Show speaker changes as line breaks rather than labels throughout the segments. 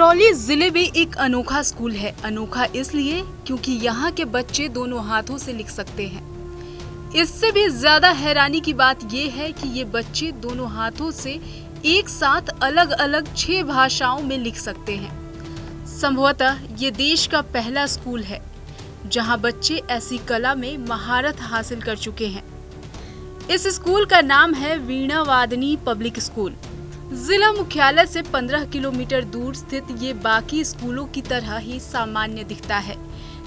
सिंगरौली जिले में एक अनोखा स्कूल है। अनोखा इसलिए क्योंकि यहाँ के बच्चे दोनों हाथों से लिख सकते हैं। इससे भी ज्यादा हैरानी की बात ये है कि ये बच्चे दोनों हाथों से एक साथ अलग अलग 6 भाषाओं में लिख सकते हैं। संभवतः ये देश का पहला स्कूल है जहाँ बच्चे ऐसी कला में महारत हासिल कर चुके हैं। इस स्कूल का नाम है वीणा वादनी पब्लिक स्कूल। जिला मुख्यालय से 15 किलोमीटर दूर स्थित ये बाकी स्कूलों की तरह ही सामान्य दिखता है,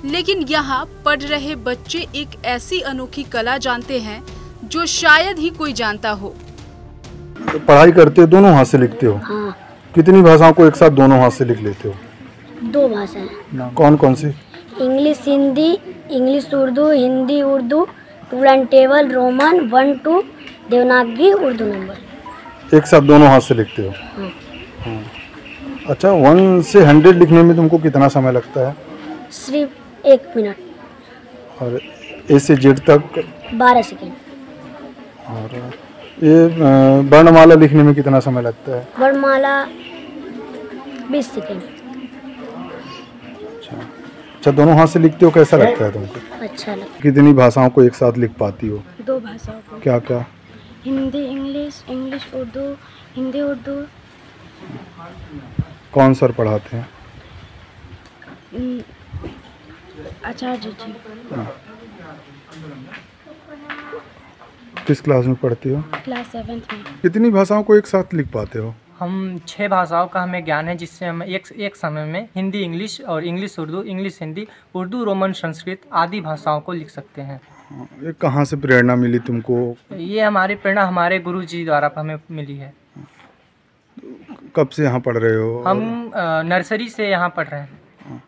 लेकिन यहाँ पढ़ रहे बच्चे एक ऐसी अनोखी कला जानते हैं जो शायद ही कोई जानता हो।
तो पढ़ाई करते हो दोनों हाथ से लिखते हो?
हाँ।
कितनी भाषाओं को एक साथ दोनों हाथ से लिख लेते हो?
2 भाषाएं।
कौन कौन सी?
इंग्लिश हिंदी, इंग्लिश उर्दू, हिंदी उर्दू, टूरन table, Roman 1 2, Devanagari, Urdu number.
एक साथ दोनों हाथ से लिखते हो? हाँ। अच्छा, 1 से 100 लिखने में तुमको कितना समय लगता है?
सिर्फ 1 मिनट।
और ए से जेड तक
12 सेकेंड।
और ये वर्णमाला लिखने में कितना समय लगता है?
वर्णमाला 20 सेकेंड।
अच्छा, दोनों हाथ से लिखते हो, कैसा लगता है तुमको?
अच्छा लगता है।
कितनी भाषाओं को एक साथ लिख पाती हो?
2 भाषाओं को।
क्या क्या?
Hindi English, English Urdu, Hindi Urdu.
कौन सर पढ़ाते हैं?
आचार्य जी।
किस क्लास में पढ़ती हो?
क्लास 7th में।
कितनी भाषाओं को एक साथ लिख पाते हो?
हम 6 भाषाओं का हमें ज्ञान है, जिससे हम एक समय में हिंदी इंग्लिश और English Urdu, English Hindi, Urdu Roman Sanskrit आदि भाषाओं को लिख सकते हैं।
ये कहाँ से प्रेरणा मिली तुमको?
ये हमारी प्रेरणा हमारे गुरु जी द्वारा हमें मिली है।
कब से यहाँ पढ़ रहे हो?
हम नर्सरी से यहाँ पढ़ रहे हैं।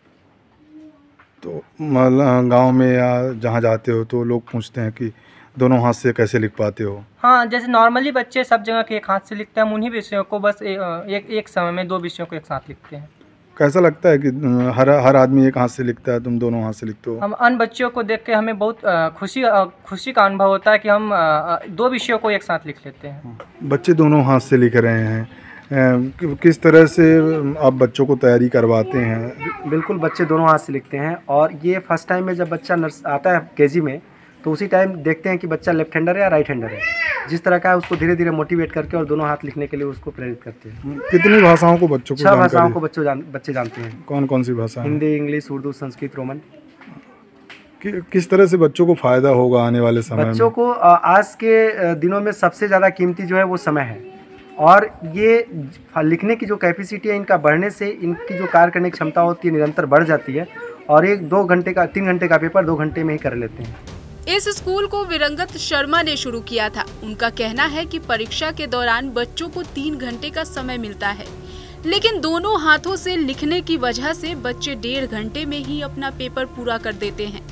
तो गांव में या जहाँ जाते हो तो लोग पूछते हैं कि दोनों हाथ से कैसे लिख पाते हो?
हाँ, जैसे नॉर्मली बच्चे सब जगह के एक हाथ से लिखते हैं, हम उन्हीं विषयों को बस एक समय में 2 विषयों को एक साथ लिखते हैं।
कैसा लगता है कि हर आदमी एक हाथ से लिखता है, तुम दोनों हाथ से लिखते हो?
हम अन्य बच्चों को देख के हमें बहुत खुशी का अनुभव होता है कि हम 2 विषयों को एक साथ लिख लेते हैं।
बच्चे दोनों हाथ से लिख रहे हैं, किस तरह से आप बच्चों को तैयारी करवाते हैं?
बिल्कुल, बच्चे दोनों हाथ से लिखते हैं। और ये फर्स्ट टाइम में जब बच्चा आता है केजी में, तो उसी टाइम देखते हैं कि बच्चा लेफ्ट हैंडर है या राइट हैंडर है। जिस तरह का है उसको धीरे धीरे मोटिवेट करके और दोनों हाथ लिखने के लिए उसको प्रेरित करते हैं।
कितनी भाषाओं को बच्चों को?
6 भाषाओं को बच्चे जानते हैं।
कौन कौन सी भाषा?
Hindi, English, Urdu, Sanskrit, Roman.
किस तरह से बच्चों को फायदा होगा आने वाले समय में?
बच्चों को आज के दिनों में सबसे ज़्यादा कीमती जो है वो समय है, और ये लिखने की जो कैपेसिटी है इनका बढ़ने से इनकी जो कार्य करने की क्षमता होती है निरंतर बढ़ जाती है, और 3 घंटे का पेपर 2 घंटे में ही कर लेते हैं।
इस स्कूल को विरंगत शर्मा ने शुरू किया था। उनका कहना है कि परीक्षा के दौरान बच्चों को 3 घंटे का समय मिलता है, लेकिन दोनों हाथों से लिखने की वजह से बच्चे 1.5 घंटे में ही अपना पेपर पूरा कर देते हैं।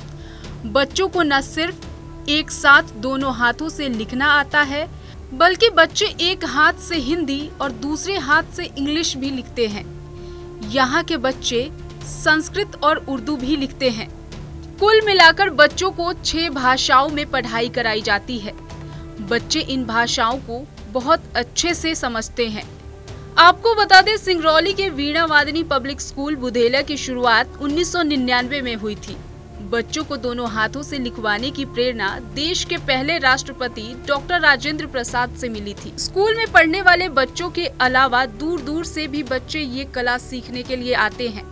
बच्चों को न सिर्फ एक साथ दोनों हाथों से लिखना आता है, बल्कि बच्चे एक हाथ से हिंदी और दूसरे हाथ से इंग्लिश भी लिखते हैं। यहाँ के बच्चे संस्कृत और उर्दू भी लिखते हैं। कुल मिलाकर बच्चों को 6 भाषाओं में पढ़ाई कराई जाती है। बच्चे इन भाषाओं को बहुत अच्छे से समझते हैं। आपको बता दें, सिंगरौली के वीणा वादनी पब्लिक स्कूल बुधेला की शुरुआत 1999 में हुई थी। बच्चों को दोनों हाथों से लिखवाने की प्रेरणा देश के पहले राष्ट्रपति डॉक्टर राजेंद्र प्रसाद से मिली थी। स्कूल में पढ़ने वाले बच्चों के अलावा दूर दूर से भी बच्चे ये कला सीखने के लिए आते हैं।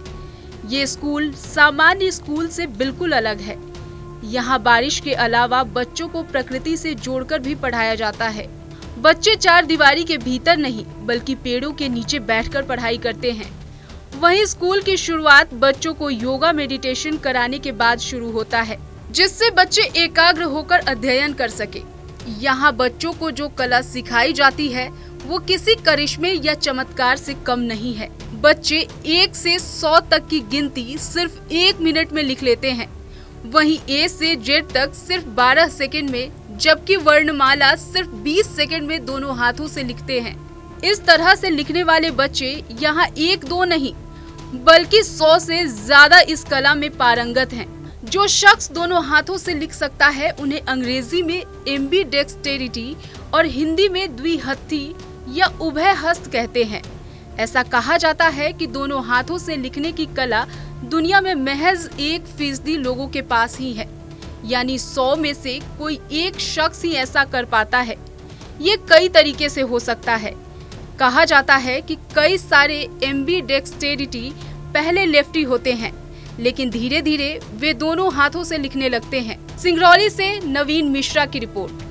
ये स्कूल सामान्य स्कूल से बिल्कुल अलग है। यहाँ बारिश के अलावा बच्चों को प्रकृति से जोड़कर भी पढ़ाया जाता है। बच्चे 4 दीवारी के भीतर नहीं, बल्कि पेड़ों के नीचे बैठकर पढ़ाई करते हैं। वहीं स्कूल की शुरुआत बच्चों को योगा मेडिटेशन कराने के बाद शुरू होता है, जिससे बच्चे एकाग्र होकर अध्ययन कर सके। यहाँ बच्चों को जो कला सिखाई जाती है वो किसी करिश्मे या चमत्कार से कम नहीं है। बच्चे 1 से 100 तक की गिनती सिर्फ 1 मिनट में लिख लेते हैं। वहीं ए से जेड तक सिर्फ 12 सेकंड में, जबकि वर्णमाला सिर्फ 20 सेकंड में दोनों हाथों से लिखते हैं। इस तरह से लिखने वाले बच्चे यहाँ 1-2 नहीं, बल्कि 100 से ज्यादा इस कला में पारंगत हैं। जो शख्स दोनों हाथों से लिख सकता है उन्हें अंग्रेजी में एम्बीडेक्सटेरिटी और हिंदी में द्विहस्थी या उभय हस्त कहते हैं। ऐसा कहा जाता है कि दोनों हाथों से लिखने की कला दुनिया में महज 1% लोगों के पास ही है, यानी 100 में से कोई एक शख्स ही ऐसा कर पाता है। ये कई तरीके से हो सकता है। कहा जाता है कि कई सारे एम्बीडेक्सटेरिटी पहले लेफ्टी होते हैं, लेकिन धीरे धीरे वे दोनों हाथों से लिखने लगते हैं। सिंगरौली से नवीन मिश्रा की रिपोर्ट।